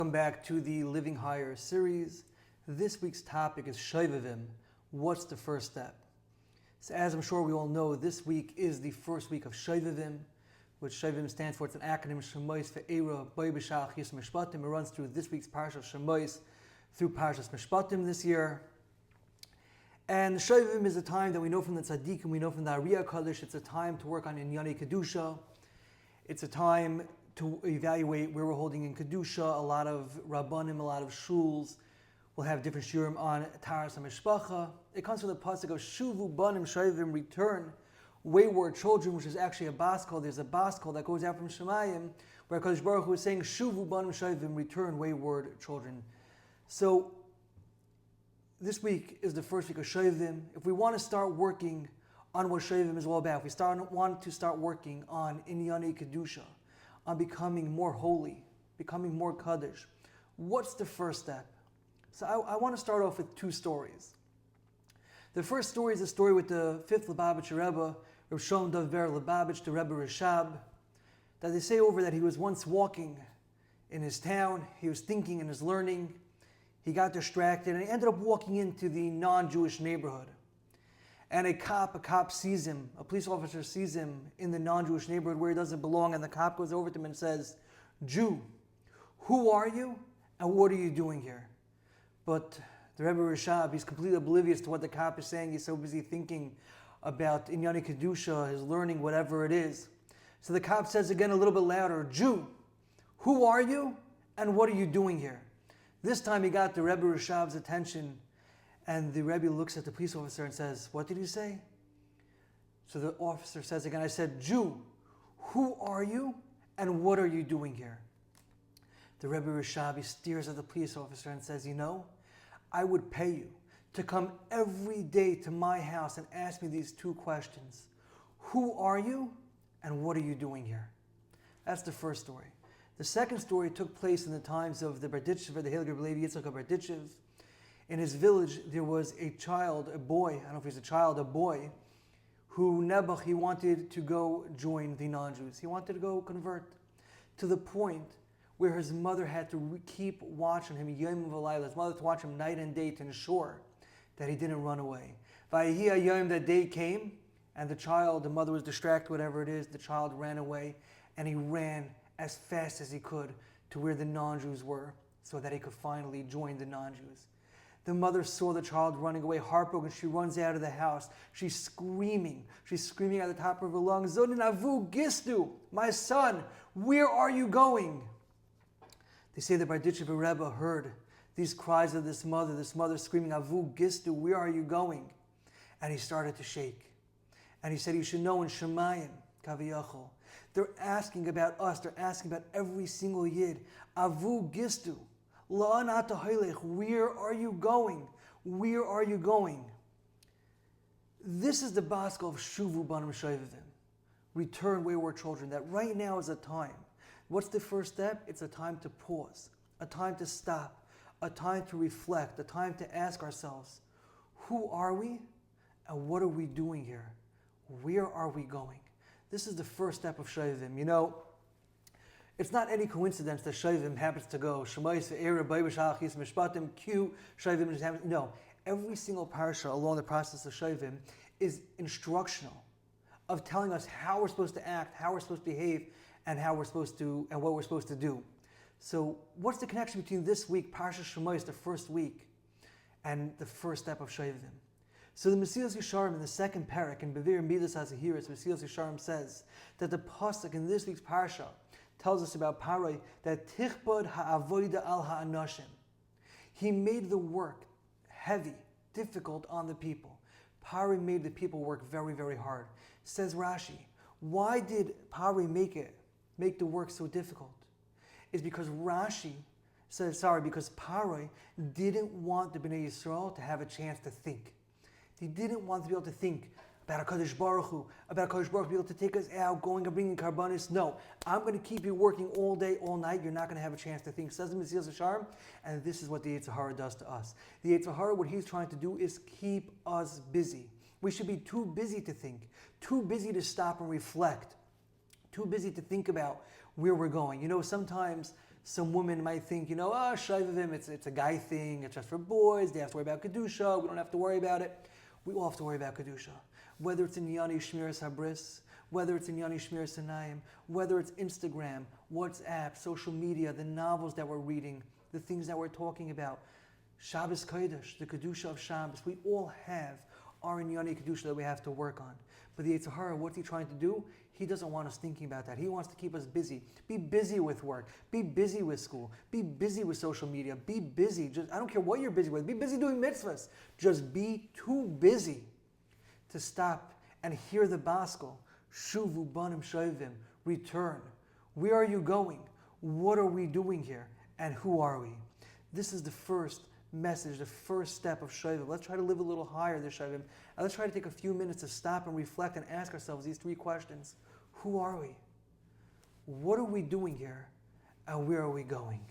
Welcome back to the Living Higher series. This week's topic is Shovavim. What's the first step? So as I'm sure we all know, this week is the first week of Shovavim, which Shovavim stands for. It's an acronym, Shemois Ve'era Boi B'Shach Yis Mishpatim. It runs through this week's Parsha Shemois through Parshas Mishpatim this year. And Shovavim is a time that we know from the Tzaddik and we know from the Ariyah Kaddish. It's a time to work on Inyani Kedusha. It's a time to evaluate where we're holding in Kedusha. A lot of Rabbanim, a lot of shuls will have different shiurim on Taras HaMishpacha. It comes from the pasuk of Shuvu Banim Shovavim, return wayward children, which is actually a baskol. There's a baskol that goes out from Shemayim, where Kadosh Baruch Hu is saying, Shuvu Banim Shovavim, return wayward children. So, this week is the first week of Shovavim. If we want to start working on what Shovavim is all about, if we want to start working on Inyani Kedusha, on becoming more holy, becoming more Kaddish, what's the first step? So I want to start off with two stories. The first story is a story with the fifth Lubavitcher Rebbe, Reb Shalom Dover Lubavitch, the Rebbe Rishab, that they say over that he was once walking in his town, he was thinking and his learning, he got distracted, and he ended up walking into the non-Jewish neighborhood. And a cop sees him, a police officer sees him in the non-Jewish neighborhood where he doesn't belong, and the cop goes over to him and says, Jew, who are you and what are you doing here? But the Rebbe Rishab, he's completely oblivious to what the cop is saying. He's so busy thinking about Inyani Kedusha, his learning, whatever it is. So the cop says again a little bit louder, Jew, who are you and what are you doing here? This time he got the Rebbe Rishab's attention, and the Rebbe looks at the police officer and says, what did you say? So the officer says again, I said, Jew, who are you and what are you doing here? The Rebbe Rishabi stares at the police officer and says, you know, I would pay you to come every day to my house and ask me these two questions. Who are you and what are you doing here? That's the first story. The second story took place in the times of the Berditchev, the Heilige Rebbe Levi Yitzchak Berditchev. In his village, there was a child, a boy, I don't know if he's a child, a boy, who Nebuch, he wanted to go join the non-Jews. He wanted to go convert, to the point where his mother had to keep watching him, Yom V'Layla, his mother to watch him night and day to ensure that he didn't run away. Vayhi Yom, that day came, and the mother was distracted, whatever it is, the child ran away, and he ran as fast as he could to where the non-Jews were, so that he could finally join the non-Jews. The mother saw the child running away, heartbroken. She runs out of the house. She's screaming at the top of her lungs, Zonin Avu Gistu, my son, where are you going? They say the Berditchev Rebbe heard these cries of this mother screaming, Avu Gistu, where are you going? And he started to shake. And he said, you should know in Shemayim, Kaviyachol, they're asking about us, they're asking about every single Yid, Avu Gistu, where are you going? Where are you going? This is the baskal of Shuvu Banim Shovavim, return wayward children, that right now is a time. What's the first step? It's a time to pause, a time to stop, a time to reflect, a time to ask ourselves, who are we and what are we doing here? Where are we going? This is the first step of Shovavim. You know, it's not any coincidence that Shovavim happens to go Shemois Ve'era Boi B'Shach Yis Mishpatim Q Shovavim. No, every single parsha along the process of Shovavim is instructional, of telling us how we're supposed to act, how we're supposed to behave, and how we're supposed to, and what we're supposed to do. So, what's the connection between this week, Parsha Shemois, the first week, and the first step of Shovavim? So the Mesilas Yesharim in the second parak in Bevir Midas Hazahiris, Mesilas Yesharim says that the pasuk in this week's parsha tells us about Parai that Tichbod ha'avoida al ha'anashim. He made the work heavy, difficult on the people. Parai made the people work very, very hard. Says Rashi, why did Parai make the work so difficult? It's because because Parai didn't want the Bnei Yisrael to have a chance to think. He didn't want to be able to think about HaKadosh Baruch Hu, be able to take us out, going and bringing karbanis. No, I'm going to keep you working all day, all night. You're not going to have a chance to think. Says the Mesilas Yesharim, and this is what the Yetzer Hara does to us. The Yetzer Hara, what he's trying to do is keep us busy. We should be too busy to think, too busy to stop and reflect, too busy to think about where we're going. You know, sometimes Some women might think, Shovavim, it's a guy thing, it's just for boys, they have to worry about Kedusha, we don't have to worry about it. We all have to worry about Kedusha. Whether it's in Yani Shmiras Habris, whether it's in Yani Shmiras Hanayim, whether it's Instagram, WhatsApp, social media, the novels that we're reading, the things that we're talking about, Shabbos Kodesh, the Kedusha of Shabbos, we all have our Inyani Kedusha that we have to work on. But the Yetzer Hara, what's he trying to do? He doesn't want us thinking about that. He wants to keep us busy. Be busy with work. Be busy with school. Be busy with social media. Be busy. I don't care what you're busy with. Be busy doing mitzvahs. Just be too busy to stop and hear the Baskel. Shuvu banim shovavim. Return. Where are you going? What are we doing here? And who are we? This is the first message, the first step of Shovavim. Let's try to live a little higher this Shovavim. And let's try to take a few minutes to stop and reflect and ask ourselves these three questions. Who are we? What are we doing here? And where are we going?